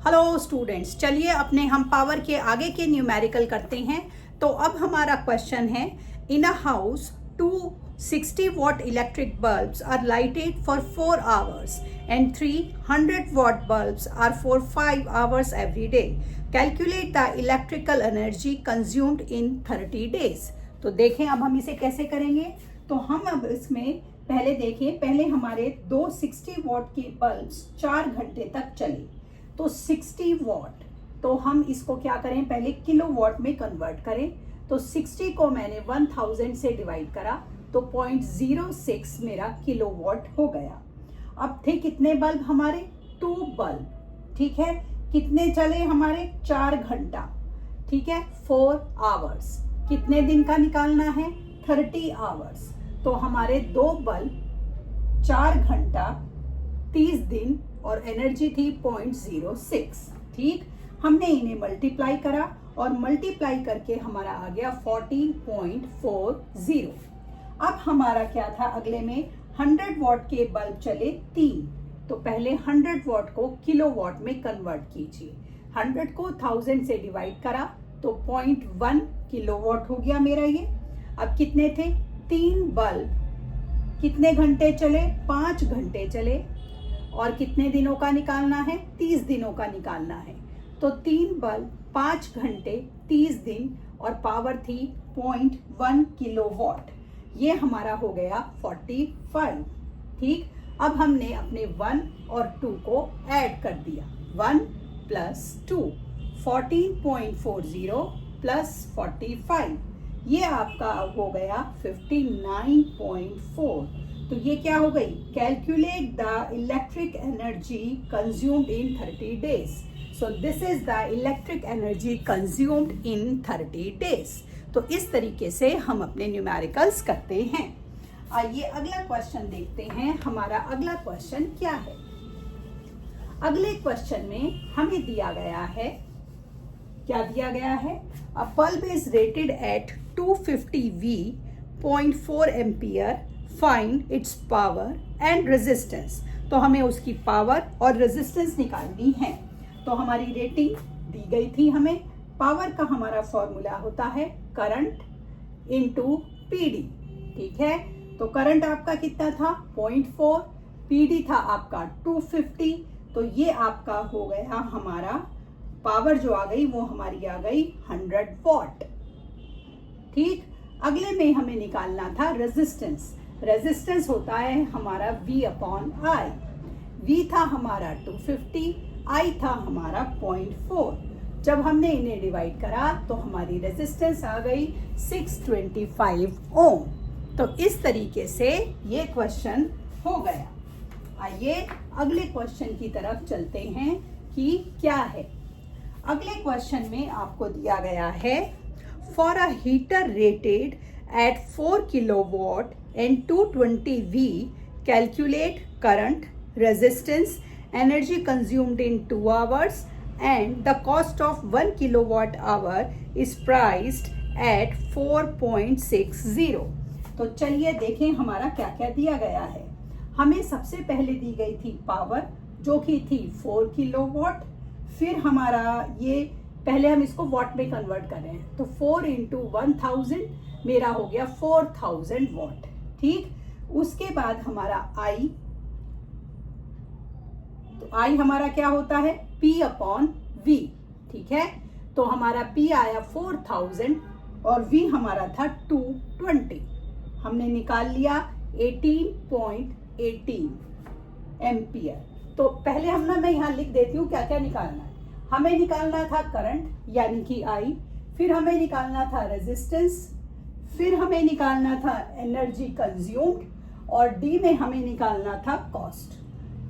Hello students, चलिए अपने हम पावर के आगे के न्यूमेरिकल करते हैं। तो अब हमारा क्वेश्चन है, इन a house 260 watt electric bulbs are lighted for 4 hours and 300 watt bulbs are for 5 hours every day. Calculate the electrical energy consumed in 30 days. तो देखें अब हम इसे कैसे करेंगे। तो हम अब इसमें पहले देखें, पहले हमारे दो 60 वॉट के बल्ब्स 4 घंटे तक चले। तो 60 वॉट, तो हम इसको क्या करें, पहले किलो वॉट में कन्वर्ट करें। तो 60 को मैंने 1000 से डिवाइड करा तो 0.06 मेरा किलो वॉट हो गया। अब थे कितने बल्ब हमारे, 2 बल्ब, ठीक है। कितने चले हमारे, 4 घंटा, ठीक है, 4 आवर्स। कितने दिन का निकालना है, 30 आवर्स। तो हमारे 2 बल्ब 4 घंटा 30 दिन और एनर्जी थी 0.06, ठीक। हमने इन्हें मल्टीप्लाई करा और मल्टीप्लाई करके हमारा आ गया 14.40। अब हमारा क्या था, अगले में 100 वॉट के बल्ब चले 3। तो पहले 100 वॉट को किलो वॉट में कन्वर्ट कीजिए। 100 को 1000 से डिवाइड करा तो 0.1 किलो वॉट हो गया मेरा ये। अब कितने थे, 3 बल्ब कितने घंटे चले, 5 घंटे चले। और कितने दिनों का निकालना है, 30 दिनों का निकालना है। तो 3 बल्ब 5 घंटे 30 दिन और पावर थी 0.1 किलो वॉट। ये हमारा हो गया 45, ठीक। अब हमने अपने 1 और 2 को ऐड कर दिया, 1 प्लस 2, 14.40 प्लस 45, ये आपका हो गया 59.4। तो ये क्या हो गई, calculate the electric energy consumed in 30 days. So this is the electric energy consumed in 30 days. तो इस तरीके से हम अपने न्यूमेरिकल्स करते हैं। आइए अगला क्वेश्चन देखते हैं। हमारा अगला क्वेश्चन क्या है। अगले क्वेश्चन में हमें दिया गया है, क्या दिया गया है, अ bulb is rated eight 250 V, 0.4 ampere, find its power and resistance. तो हमें उसकी पावर और रेजिस्टेंस निकालनी है। तो हमारी रेटिंग दी गई थी हमें। पावर का हमारा फॉर्मूला होता है करंट इनटू पीडी, ठीक है। तो करंट आपका कितना था, 0.4, पीडी था आपका 250। तो ये आपका हो गया हमारा पावर, जो आ गई वो हमारी आ गई 100 वॉट, ठीक। अगले में हमें निकालना था रेजिस्टेंस। रेजिस्टेंस होता है हमारा V/I। V था हमारा 250, I था हमारा 0.4। जब हमने इन्हें डिवाइड करा तो हमारी रेजिस्टेंस आ गई 625 ओम। तो इस तरीके से ये क्वेश्चन हो गया। आइए अगले क्वेश्चन की तरफ चलते हैं कि क्या है। अगले क्वेश्चन में आपको दिया गया है, for a heater rated at 4 kilowatt and 220 V, calculate current, resistance, energy consumed in 2 hours and the cost of 1 kilowatt hour is priced at 4.60। तो चलिए देखें हमारा क्या क्या दिया गया है। हमें सबसे पहले दी गई थी पावर, जो कि थी 4 किलोवाट। फिर हमारा ये, पहले हम इसको वॉट में कन्वर्ट कर रहे हैं, तो 4 इंटू 1000 मेरा हो गया 4000 वॉट, ठीक। उसके बाद हमारा आई, तो आई हमारा क्या होता है, P/V, ठीक है। तो हमारा P आया 4000 और V हमारा था 220। हमने निकाल लिया 18.18 एम्पियर। तो पहले हम ना, मैं यहाँ लिख देती हूँ क्या क्या निकालना है। हमें निकालना था करंट यानी कि I, फिर हमें निकालना था रेजिस्टेंस, फिर हमें निकालना था एनर्जी कंज्यूम्ड, और डी में हमें निकालना था कॉस्ट।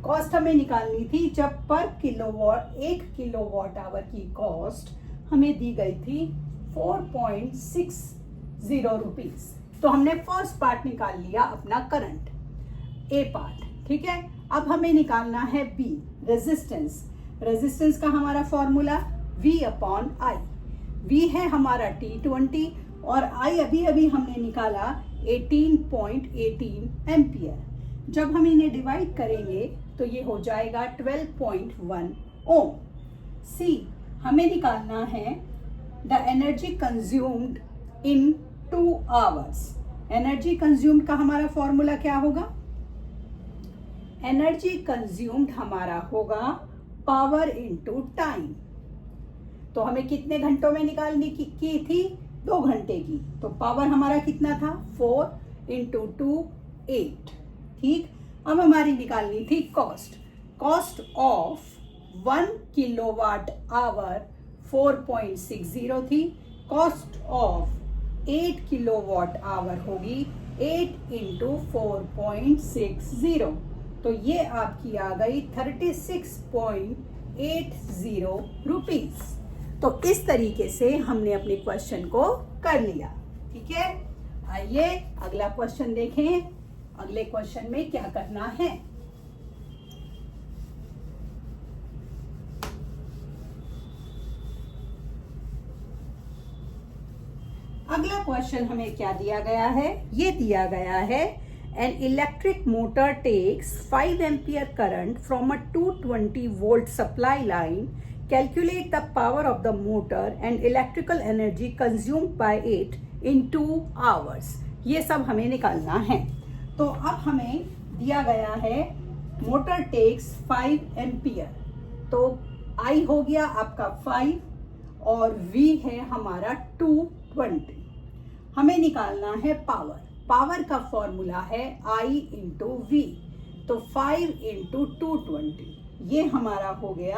कॉस्ट हमें निकालनी थी जब पर किलोवाट, 1 किलोवाट आवर की कॉस्ट हमें दी गई थी 4.60 रुपीज। तो हमने फर्स्ट पार्ट निकाल लिया अपना करंट, ए पार्ट, ठीक है। अब हमें निकालना है बी, रेजिस्टेंस। रेजिस्टेंस का हमारा फॉर्मूला V/I। V है हमारा T20 और I अभी अभी हमने निकाला 18.18 एम्पियर। जब हम इन्हें डिवाइड करेंगे तो ये हो जाएगा 12.1 ओम। सी, हमें निकालना है the energy consumed in 2 hours। Energy consumed का हमारा फॉर्मूला क्या होगा? एनर्जी कंज्यूम्ड हमारा होगा पावर इनटू टाइम। तो हमें कितने घंटों में निकालनी की थी? 2 घंटे की। तो पावर हमारा कितना था? 4 इंटू 2 8। ठीक, अब हमारी निकालनी थी cost. Cost of 1 kilowatt hour 4.60 थी। कॉस्ट ऑफ 8 किलोवाट आवर होगी 8 इंटू 4.60। तो ये आपकी आ गई 36.80 रुपीज। तो इस तरीके से हमने अपने क्वेश्चन को कर लिया। ठीक है, आइए अगला क्वेश्चन देखें। अगले क्वेश्चन में क्या करना है? अगला क्वेश्चन हमें क्या दिया गया है? ये दिया गया है an electric motor takes 5 ampere current from a 220 volt supply line. Calculate the power of the motor and electrical energy consumed by it in 2 hours. ये सब हमें निकालना है। तो अब हमें दिया गया है मोटर टेक्स 5 एम्पियर। तो I हो गया आपका 5 और V है हमारा 220। हमें निकालना है पावर। पावर का फॉर्मूला है I इंटू वी। तो 5 इंटू 220 ये हमारा हो गया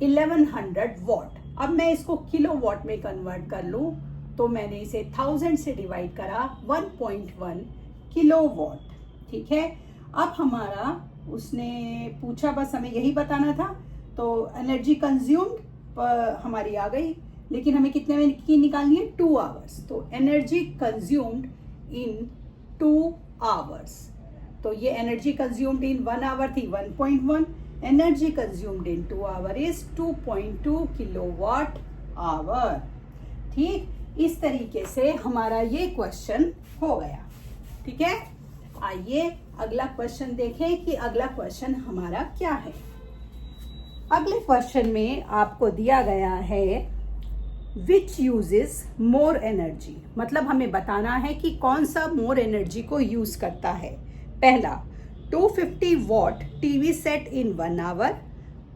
1100 वॉट। अब मैं इसको किलो वॉट में कन्वर्ट कर लूं तो मैंने इसे 1000 से डिवाइड करा 1.1 किलो वॉट। ठीक है, अब हमारा उसने पूछा, बस हमें यही बताना था। तो एनर्जी कंज्यूम्ड हमारी आ गई, लेकिन हमें कितने में की निकालनी है? 2 आवर्स। तो एनर्जी कंज्यूम्ड इन 2 आवर्स। तो ये एनर्जी कंज्यूम्ड इन 1 आवर थी 1.1। Energy consumed in 2 our is 2.2 kilowatt hour. ठीक, इस तरीके से हमारा ये क्वेश्चन हो गया। ठीक है, आइए अगला क्वेश्चन देखें कि अगला क्वेश्चन हमारा क्या है। अगले क्वेश्चन में आपको दिया गया है विच यूजेस मोर एनर्जी। मतलब हमें बताना है कि कौन सा मोर एनर्जी को यूज करता है। पहला, 250 watt TV set in 1 hour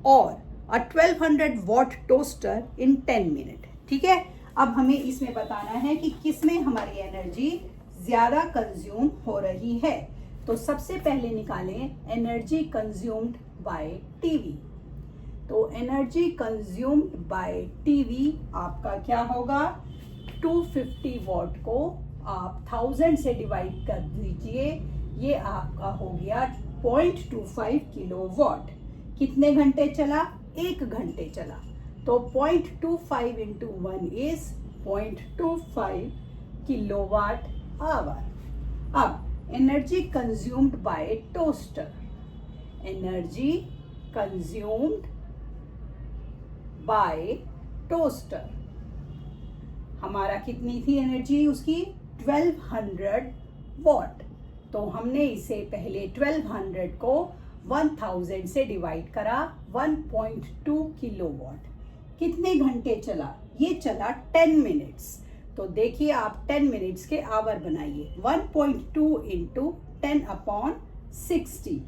और 1200 वॉट टोस्टर इन 10 मिनट। ठीक है, अब हमें इसमें बताना है कि किसमें हमारी एनर्जी ज्यादा कंज्यूम हो रही है। तो सबसे पहले निकालें एनर्जी कंज्यूम्ड बाय टीवी। तो एनर्जी कंज्यूम्ड बाय टीवी आपका क्या होगा? 250 वॉट को आप 1000 से डिवाइड कर दीजिए, ये आपका हो गया 0.25 किलो वॉट। कितने घंटे चला? 1 घंटे चला। तो 0.25 इंटू 1 इज 0.25 किलोवाट आवर। अब energy consumed by toaster. Energy consumed by toaster हमारा कितनी थी एनर्जी उसकी? 1200 वॉट। तो हमने इसे पहले 1200 को 1000 से डिवाइड करा 1.2 किलोवाट। कितने घंटे चला? ये चला 10 मिनट्स। तो देखिए आप 10 मिनट्स के आवर बनाइए। 1.2 इंटू 10/60।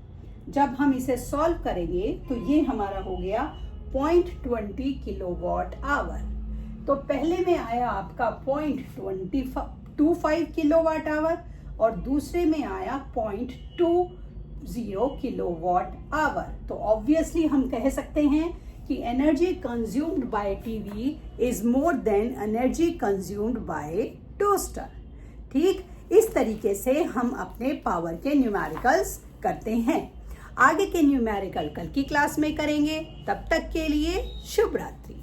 जब हम इसे सॉल्व करेंगे तो ये हमारा हो गया 0.20 किलोवाट आवर। तो पहले में आया आपका 0.25 किलोवाट आवर और दूसरे में आया 0.20 किलोवाट आवर। तो ऑब्वियसली हम कह सकते हैं कि energy consumed by TV is more than energy consumed by toaster. ठीक, इस तरीके से हम अपने पावर के न्यूमेरिकल्स करते हैं। आगे के न्यूमेरिकल कल की क्लास में करेंगे। तब तक के लिए शुभ रात्रि।